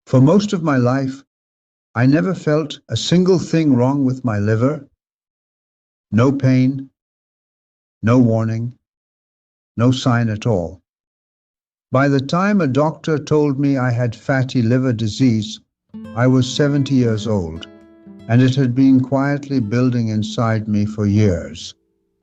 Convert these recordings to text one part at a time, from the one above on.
For most of my life, I never felt a single thing wrong with my liver. No pain, no warning, no sign at all. By the time a doctor told me I had fatty liver disease, I was 70 years old, and it had been quietly building inside me for years.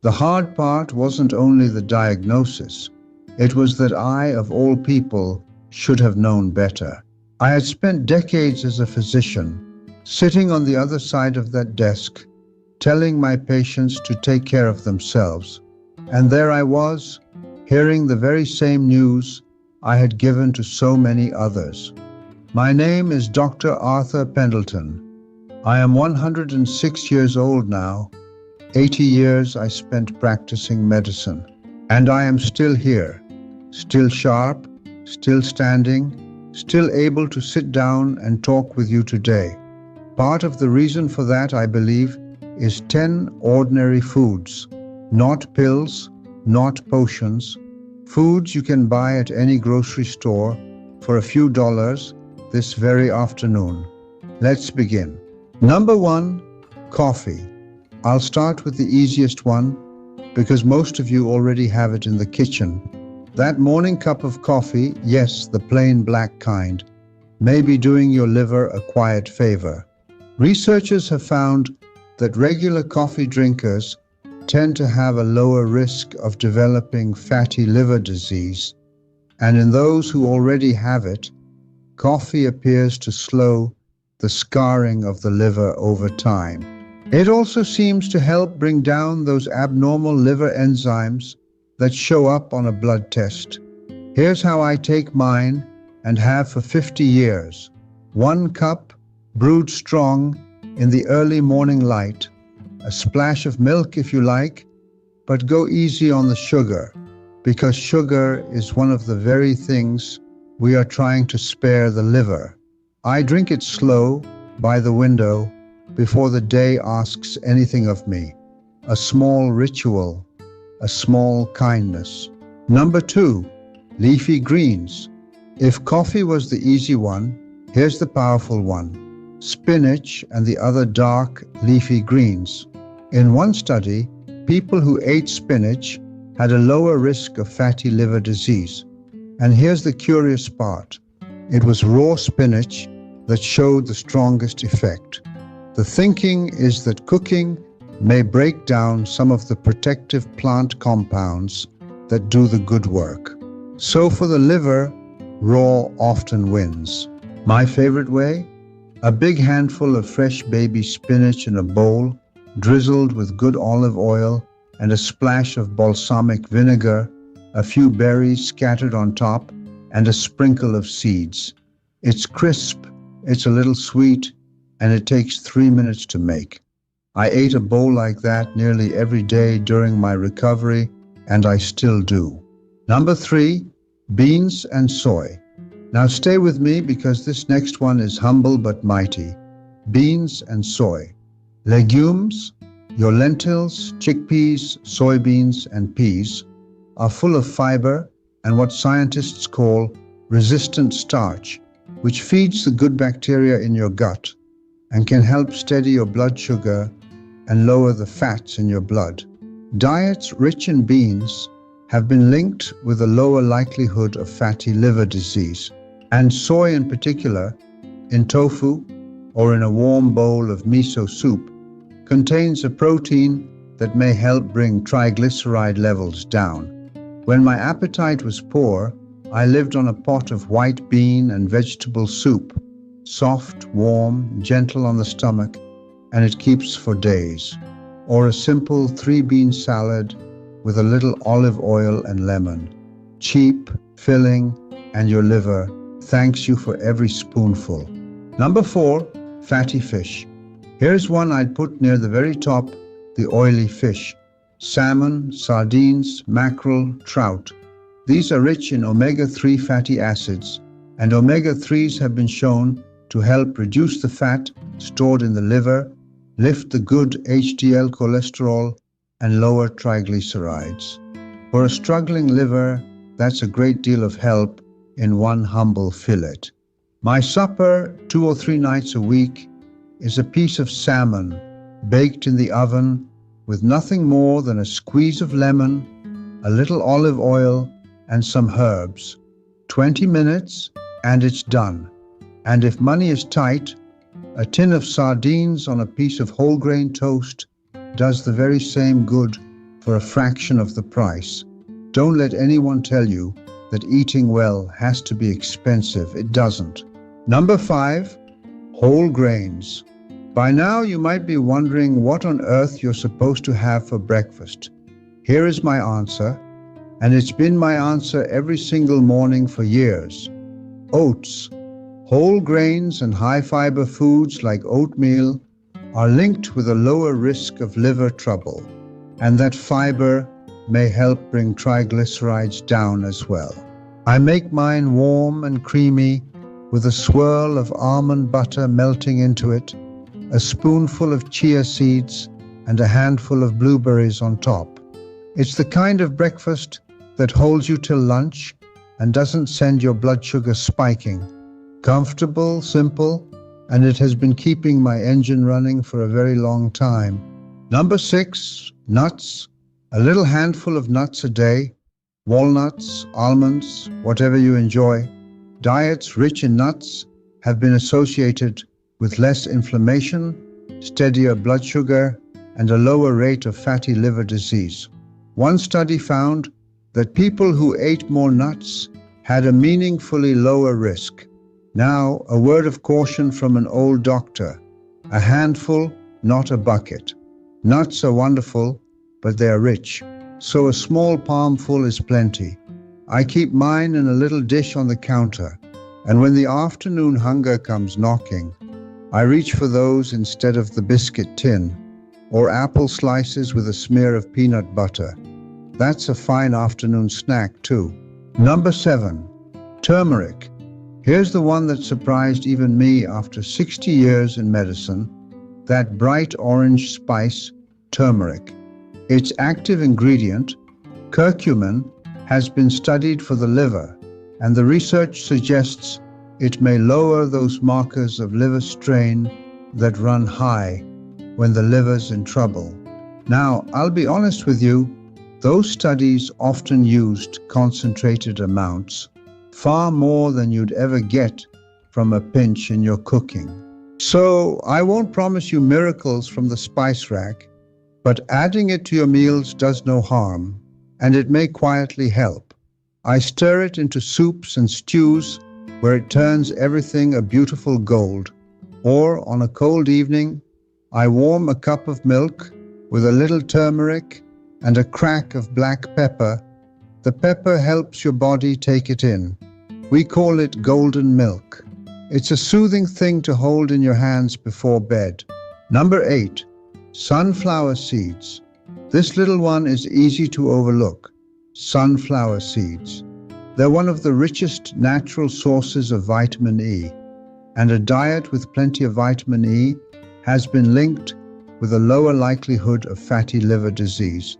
The hard part wasn't only the diagnosis, it was that I, of all people, should have known better. I had spent decades as a physician, sitting on the other side of that desk, telling my patients to take care of themselves. And there I was, hearing the very same news I had given to so many others. My name is Dr. Arthur Pendleton. I am 106 years old now. 80 years I spent practicing medicine. And I am still here, still sharp, still standing, still able to sit down and talk with you today. Part of the reason for that, I believe, is 10 ordinary foods, not pills, not potions, foods you can buy at any grocery store for a few dollars this very afternoon. Let's begin. Number 1, coffee. I'll start with the easiest one because most of you already have it in the kitchen. That morning cup of coffee, yes, the plain black kind, may be doing your liver a quiet favor. Researchers have found that regular coffee drinkers tend to have a lower risk of developing fatty liver disease, and in those who already have it, coffee appears to slow the scarring of the liver over time. It also seems to help bring down those abnormal liver enzymes that show up on a blood test. Here's how I take mine and have for 50 years. 1 cup, brewed strong in the early morning light. A splash of milk if you like, but go easy on the sugar, because sugar is one of the very things we are trying to spare the liver. I drink it slow, by the window, before the day asks anything of me. A small ritual, a small kindness. Number 2, leafy greens. If coffee was the easy one, here's the powerful one: spinach and the other dark leafy greens. In one study, people who ate spinach had a lower risk of fatty liver disease. And here's the curious part: it was raw spinach that showed the strongest effect. The thinking is that cooking may break down some of the protective plant compounds that do the good work. So for the liver, raw often wins. My favorite way? A big handful of fresh baby spinach in a bowl, drizzled with good olive oil and a splash of balsamic vinegar, a few berries scattered on top, and a sprinkle of seeds. It's crisp, it's a little sweet, and it takes 3 minutes to make. I ate a bowl like that nearly every day during my recovery, and I still do. Number 3, beans and soy. Now stay with me because this next one is humble but mighty. Beans and soy. Legumes, your lentils, chickpeas, soybeans, and peas, are full of fiber and what scientists call resistant starch, which feeds the good bacteria in your gut and can help steady your blood sugar and lower the fats in your blood. Diets rich in beans have been linked with a lower likelihood of fatty liver disease, and soy in particular, in tofu or in a warm bowl of miso soup, contains a protein that may help bring triglyceride levels down. When my appetite was poor, I lived on a pot of white bean and vegetable soup, soft, warm, gentle on the stomach, and it keeps for days. Or a simple 3-bean salad with a little olive oil and lemon. Cheap, filling, and your liver thanks you for every spoonful. Number 4, fatty fish. Here's one I'd put near the very top, the oily fish. Salmon, sardines, mackerel, trout. These are rich in omega-3 fatty acids, and omega-3s have been shown to help reduce the fat stored in the liver, lift the good HDL cholesterol, and lower triglycerides. For a struggling liver, that's a great deal of help in one humble fillet. My supper 2 or 3 nights a week is a piece of salmon baked in the oven with nothing more than a squeeze of lemon, a little olive oil, and some herbs. 20 minutes and it's done. And if money is tight, a tin of sardines on a piece of whole grain toast does the very same good for a fraction of the price. Don't let anyone tell you that eating well has to be expensive. It doesn't. Number 5, whole grains. By now you might be wondering what on earth you're supposed to have for breakfast. Here is my answer, and it's been my answer every single morning for years. Oats. Whole grains and high-fiber foods like oatmeal are linked with a lower risk of liver trouble, and that fiber may help bring triglycerides down as well. I make mine warm and creamy with a swirl of almond butter melting into it, a spoonful of chia seeds, and a handful of blueberries on top. It's the kind of breakfast that holds you till lunch and doesn't send your blood sugar spiking. Comfortable, simple, and it has been keeping my engine running for a very long time. Number 6, nuts. A little handful of nuts a day, walnuts, almonds, whatever you enjoy. Diets rich in nuts have been associated with less inflammation, steadier blood sugar, and a lower rate of fatty liver disease. One study found that people who ate more nuts had a meaningfully lower risk. Now, a word of caution from an old doctor: a handful, not a bucket. Nuts are wonderful, but they are rich, so a small palmful is plenty. I keep mine in a little dish on the counter, and when the afternoon hunger comes knocking, I reach for those instead of the biscuit tin, or apple slices with a smear of peanut butter. That's a fine afternoon snack too. Number 7, turmeric. Here's the one that surprised even me after 60 years in medicine, that bright orange spice, turmeric. Its active ingredient, curcumin, has been studied for the liver, and the research suggests it may lower those markers of liver strain that run high when the liver's in trouble. Now, I'll be honest with you, those studies often used concentrated amounts, far more than you'd ever get from a pinch in your cooking. So I won't promise you miracles from the spice rack, but adding it to your meals does no harm, and it may quietly help. I stir it into soups and stews where it turns everything a beautiful gold. Or on a cold evening, I warm a cup of milk with a little turmeric and a crack of black pepper. The pepper helps your body take it in. We call it golden milk. It's a soothing thing to hold in your hands before bed. Number 8, sunflower seeds. This little one is easy to overlook. Sunflower seeds. They're one of the richest natural sources of vitamin E, and a diet with plenty of vitamin E has been linked with a lower likelihood of fatty liver disease.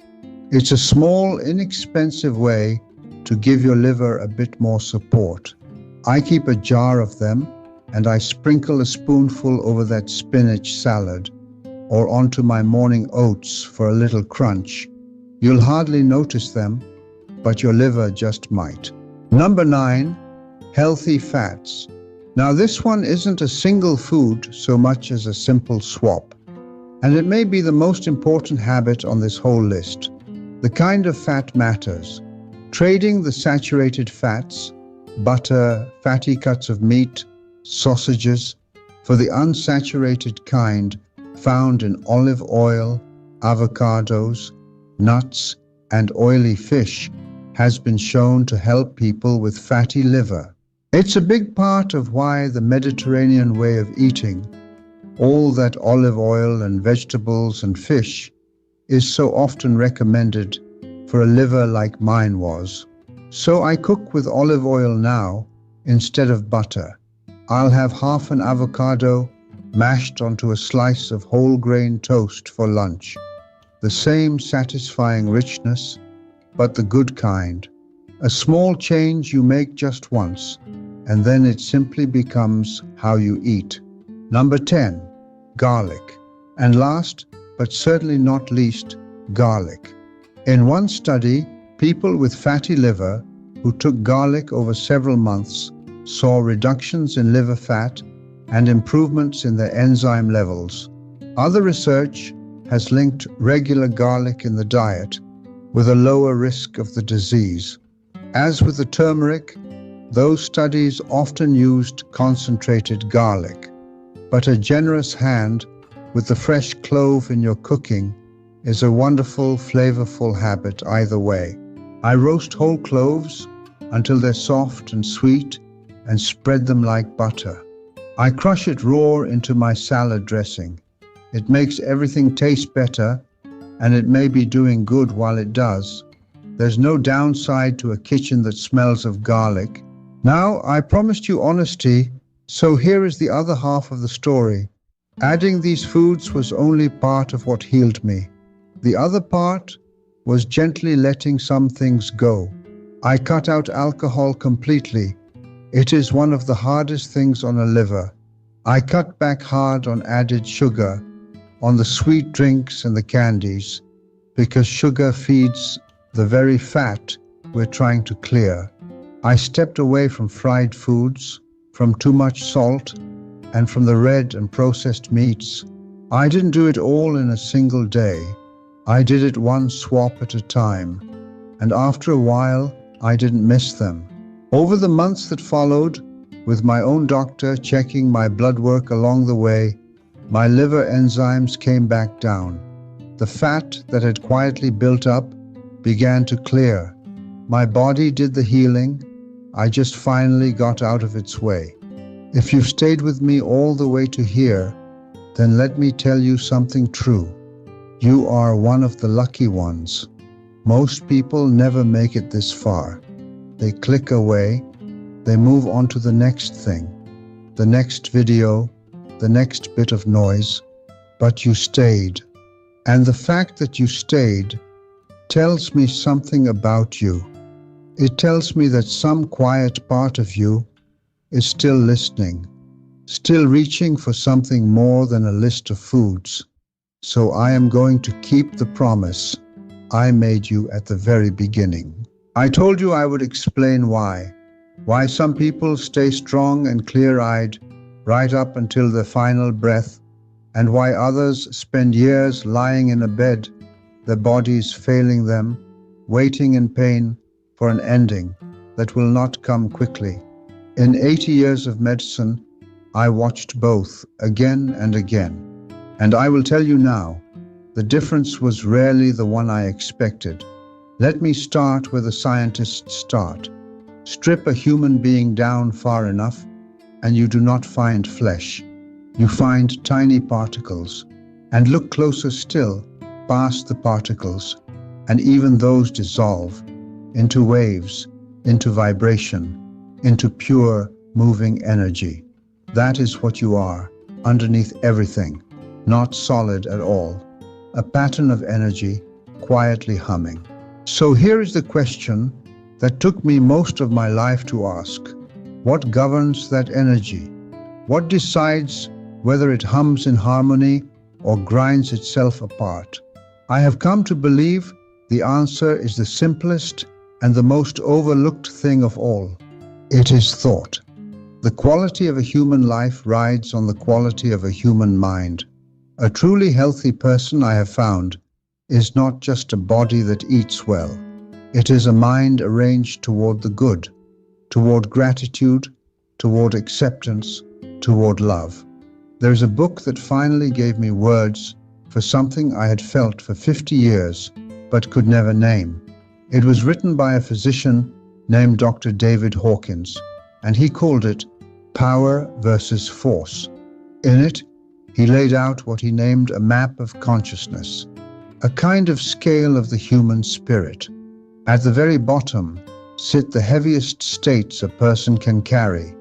It's a small, inexpensive way to give your liver a bit more support. I keep a jar of them, and I sprinkle a spoonful over that spinach salad or onto my morning oats for a little crunch. You'll hardly notice them, but your liver just might. Number 9, healthy fats. Now this one isn't a single food so much as a simple swap, and it may be the most important habit on this whole list. The kind of fat matters. Trading the saturated fats, butter, fatty cuts of meat, sausages, for the unsaturated kind found in olive oil, avocados, nuts, and oily fish has been shown to help people with fatty liver. It's a big part of why the Mediterranean way of eating, all that olive oil and vegetables and fish, is so often recommended for a liver like mine was. So I cook with olive oil now instead of butter. I'll have half an avocado mashed onto a slice of whole grain toast for lunch. The same satisfying richness, but the good kind. A small change you make just once, and then it simply becomes how you eat. Number 10, garlic. And last, but certainly not least, garlic. In one study, people with fatty liver who took garlic over several months saw reductions in liver fat and improvements in their enzyme levels. Other research has linked regular garlic in the diet with a lower risk of the disease. As with the turmeric, those studies often used concentrated garlic, but a generous hand with the fresh clove in your cooking is a wonderful, flavorful habit either way. I roast whole cloves until they're soft and sweet and spread them like butter. I crush it raw into my salad dressing. It makes everything taste better, and it may be doing good while it does. There's no downside to a kitchen that smells of garlic. Now, I promised you honesty, so here is the other half of the story. Adding these foods was only part of what healed me. The other part was gently letting some things go. I cut out alcohol completely. It is one of the hardest things on a liver. I cut back hard on added sugar, on the sweet drinks and the candies, because sugar feeds the very fat we're trying to clear. I stepped away from fried foods, from too much salt, and from the red and processed meats. I didn't do it all in a single day. I did it one swap at a time, and after a while, I didn't miss them. Over the months that followed, with my own doctor checking my blood work along the way, my liver enzymes came back down. The fat that had quietly built up began to clear. My body did the healing. I just finally got out of its way. If you've stayed with me all the way to here, then let me tell you something true. You are one of the lucky ones. Most people never make it this far. They click away. They move on to the next thing, the next video, the next bit of noise. But you stayed. And the fact that you stayed tells me something about you. It tells me that some quiet part of you is still listening, still reaching for something more than a list of foods. So I am going to keep the promise I made you at the very beginning. I told you I would explain why some people stay strong and clear-eyed right up until their final breath, and why others spend years lying in a bed, their bodies failing them, waiting in pain for an ending that will not come quickly. In 80 years of medicine, I watched both again and again. And I will tell you now, the difference was rarely the one I expected. Let me start where the scientists start. Strip a human being down far enough, and you do not find flesh. You find tiny particles. And look closer still, past the particles, and even those dissolve into waves, into vibration, into pure, moving energy. That is what you are, underneath everything, not solid at all. A pattern of energy, quietly humming. So here is the question that took me most of my life to ask. What governs that energy? What decides whether it hums in harmony or grinds itself apart? I have come to believe the answer is the simplest and the most overlooked thing of all. It is thought. The quality of a human life rides on the quality of a human mind. A truly healthy person, I have found, is not just a body that eats well. It is a mind arranged toward the good, toward gratitude, toward acceptance, toward love. There is a book that finally gave me words for something I had felt for 50 years but could never name. It was written by a physician named Dr. David Hawkins, and he called it Power versus Force. In it, he laid out what he named a map of consciousness, a kind of scale of the human spirit. At the very bottom sit the heaviest states a person can carry: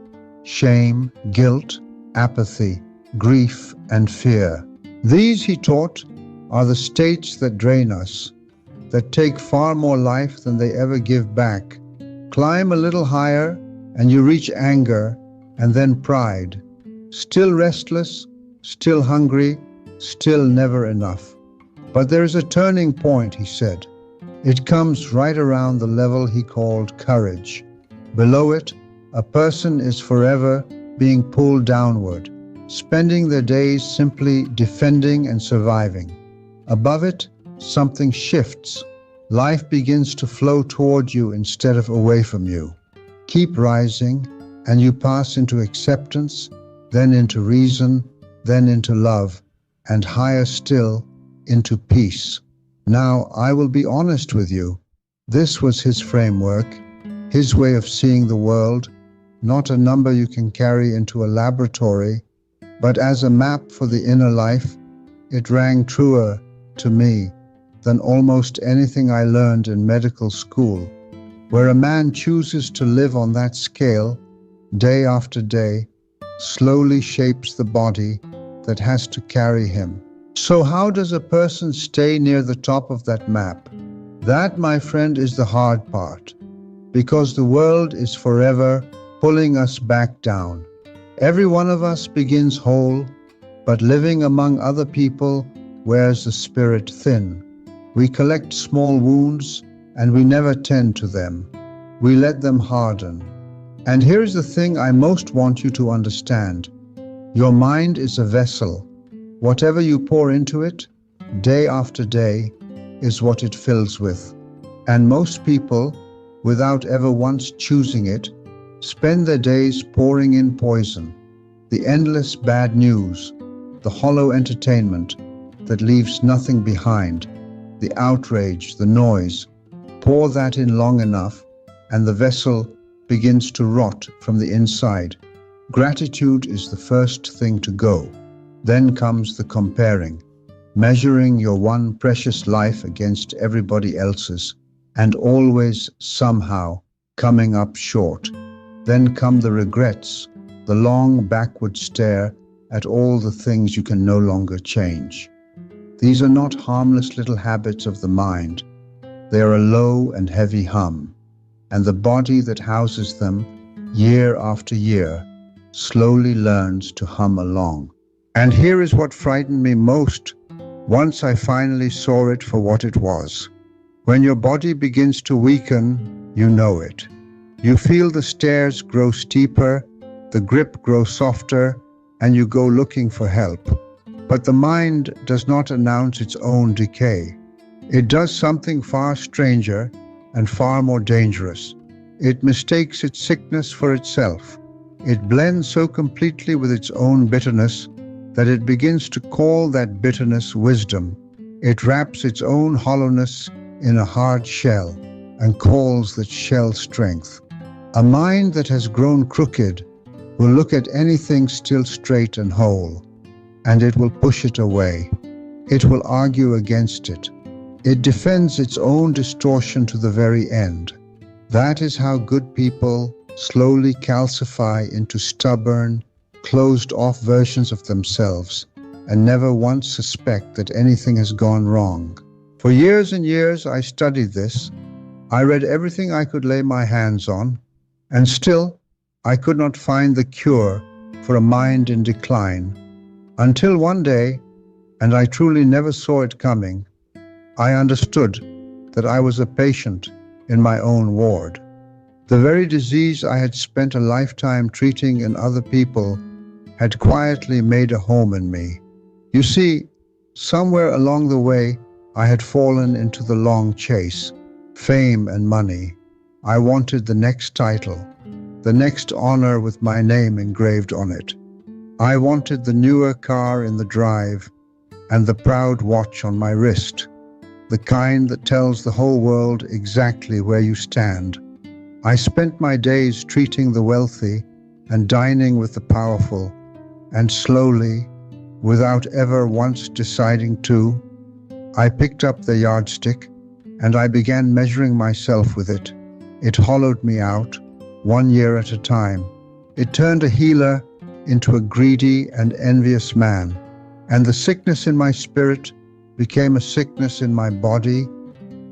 shame, guilt, apathy, grief, and fear. These, he taught, are the states that drain us, that take far more life than they ever give back. Climb a little higher, and you reach anger and then pride. Still restless, still hungry, still never enough. But there is a turning point, he said. It comes right around the level he called courage. Below it, a person is forever being pulled downward, spending their days simply defending and surviving. Above it, something shifts. Life begins to flow toward you instead of away from you. Keep rising, and you pass into acceptance, then into reason, then into love, and higher still, into peace. Now, I will be honest with you. This was his framework, his way of seeing the world, not a number you can carry into a laboratory, but as a map for the inner life. It rang truer to me than almost anything I learned in medical school, where a man chooses to live on that scale, day after day, slowly shapes the body that has to carry him. So how does a person stay near the top of that map? That, my friend, is the hard part, because the world is forever pulling us back down. Every one of us begins whole, but living among other people wears the spirit thin. We collect small wounds and we never tend to them. We let them harden. And here's the thing I most want you to understand. Your mind is a vessel. Whatever you pour into it, day after day, is what it fills with. And most people, without ever once choosing it, spend their days pouring in poison, the endless bad news, the hollow entertainment that leaves nothing behind, the outrage, the noise. Pour that in long enough, and the vessel begins to rot from the inside. Gratitude is the first thing to go. Then comes the comparing, measuring your one precious life against everybody else's, and always somehow coming up short. Then come the regrets, the long backward stare at all the things you can no longer change. These are not harmless little habits of the mind. They are a low and heavy hum, and the body that houses them, year after year, slowly learns to hum along. And here is what frightened me most, once I finally saw it for what it was. When your body begins to weaken, you know it. You feel the stairs grow steeper, the grip grow softer, and you go looking for help. But the mind does not announce its own decay. It does something far stranger and far more dangerous. It mistakes its sickness for itself. It blends so completely with its own bitterness that it begins to call that bitterness wisdom. It wraps its own hollowness in a hard shell and calls that shell strength. A mind that has grown crooked will look at anything still straight and whole, and it will push it away. It will argue against it. It defends its own distortion to the very end. That is how good people slowly calcify into stubborn, closed-off versions of themselves and never once suspect that anything has gone wrong. For years and years I studied this. I read everything I could lay my hands on, and still I could not find the cure for a mind in decline. Until one day, and I truly never saw it coming, I understood that I was a patient in my own ward. The very disease I had spent a lifetime treating in other people had quietly made a home in me. You see, somewhere along the way, I had fallen into the long chase, fame and money. I wanted the next title, the next honor with my name engraved on it. I wanted the newer car in the drive and the proud watch on my wrist, the kind that tells the whole world exactly where you stand. I spent my days treating the wealthy and dining with the powerful, and slowly, without ever once deciding to, I picked up the yardstick and I began measuring myself with it. It hollowed me out, 1 year at a time. It turned a healer into a greedy and envious man, and the sickness in my spirit became a sickness in my body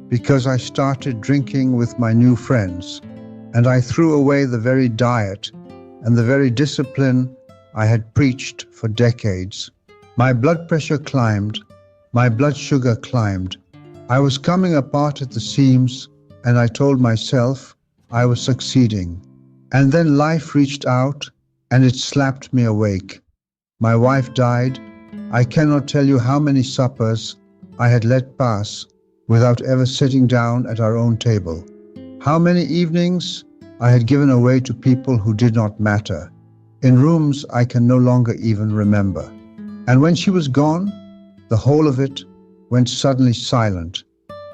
because I started drinking with my new friends. and I threw away the very diet and the very discipline I had preached for decades. My blood pressure climbed, my blood sugar climbed. I was coming apart at the seams, and I told myself I was succeeding. And then life reached out, and it slapped me awake. My wife died. I cannot tell you how many suppers I had let pass without ever sitting down at our own table. How many evenings I had given away to people who did not matter, in rooms I can no longer even remember. And when she was gone, the whole of it went suddenly silent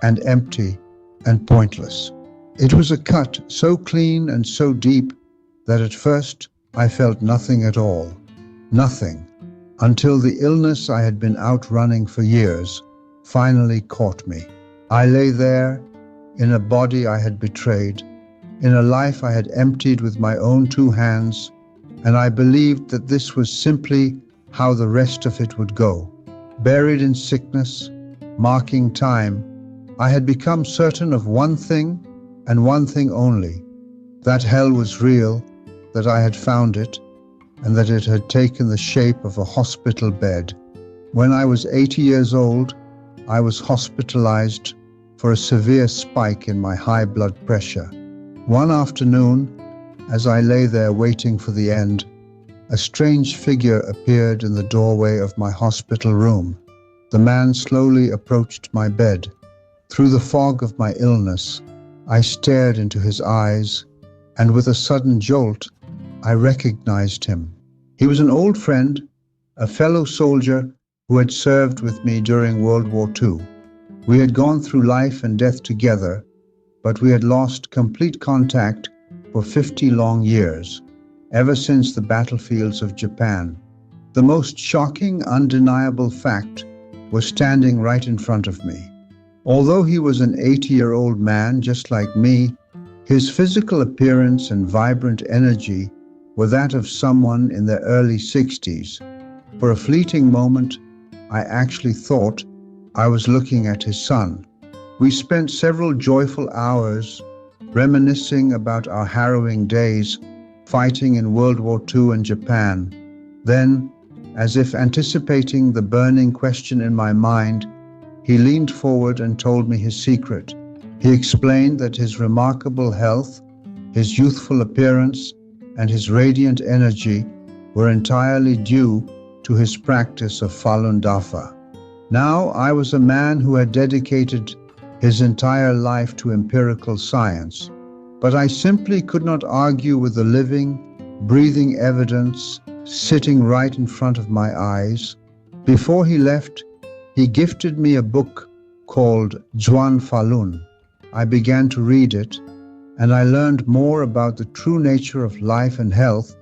and empty and pointless. It was a cut so clean and so deep that at first I felt nothing at all. Nothing, until the illness I had been outrunning for years finally caught me. I lay there in a body I had betrayed, in a life I had emptied with my own two hands, and I believed that this was simply how the rest of it would go. Buried in sickness, marking time, I had become certain of one thing and one thing only, that hell was real, that I had found it, and that it had taken the shape of a hospital bed. When I was 80 years old, I was hospitalized for a severe spike in my high blood pressure. One afternoon, as I lay there waiting for the end, a strange figure appeared in the doorway of my hospital room. The man slowly approached my bed. Through the fog of my illness, I stared into his eyes, and with a sudden jolt, I recognized him. He was an old friend, a fellow soldier who had served with me during World War II. We had gone through life and death together, but we had lost complete contact for 50 long years, ever since the battlefields of Japan. The most shocking, undeniable fact was standing right in front of me. Although he was an 80-year-old man just like me, his physical appearance and vibrant energy were that of someone in their early 60s. For a fleeting moment, I actually thought I was looking at his son. We spent several joyful hours reminiscing about our harrowing days fighting in World War II in Japan. Then, as if anticipating the burning question in my mind, he leaned forward and told me his secret. He explained that his remarkable health, his youthful appearance, and his radiant energy were entirely due to his practice of Falun Dafa. Now I was a man who had dedicated his entire life to empirical science, but I simply could not argue with the living, breathing evidence sitting right in front of my eyes. Before he left, he gifted me a book called Zhuan Falun. I began to read it, and I learned more about the true nature of life and health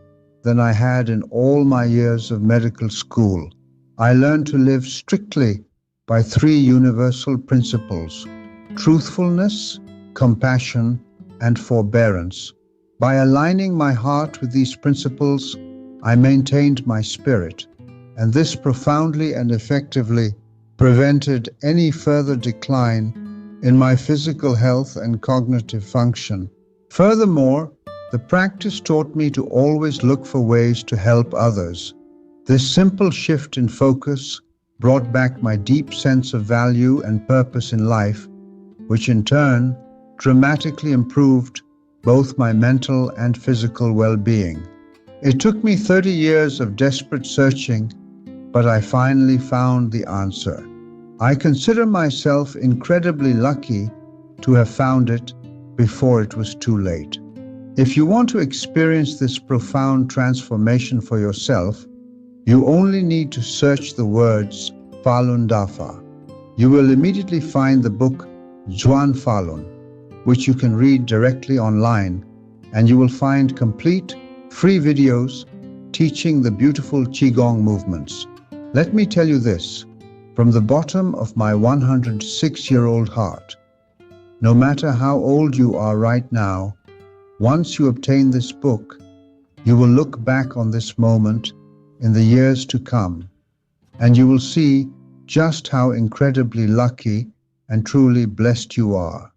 than I had in all my years of medical school. I learned to live strictly by three universal principles: truthfulness, compassion, and forbearance. By aligning my heart with these principles, I maintained my spirit, and this profoundly and effectively prevented any further decline in my physical health and cognitive function. Furthermore, the practice taught me to always look for ways to help others. This simple shift in focus brought back my deep sense of value and purpose in life, which in turn dramatically improved both my mental and physical well-being. It took me 30 years of desperate searching, but I finally found the answer. I consider myself incredibly lucky to have found it before it was too late. If you want to experience this profound transformation for yourself, you only need to search the words Falun Dafa. You will immediately find the book Zhuan Falun, which you can read directly online, and you will find complete, free videos teaching the beautiful Qigong movements. Let me tell you this, from the bottom of my 106-year-old heart. No matter how old you are right now, once you obtain this book, you will look back on this moment in the years to come, and you will see just how incredibly lucky and truly blessed you are.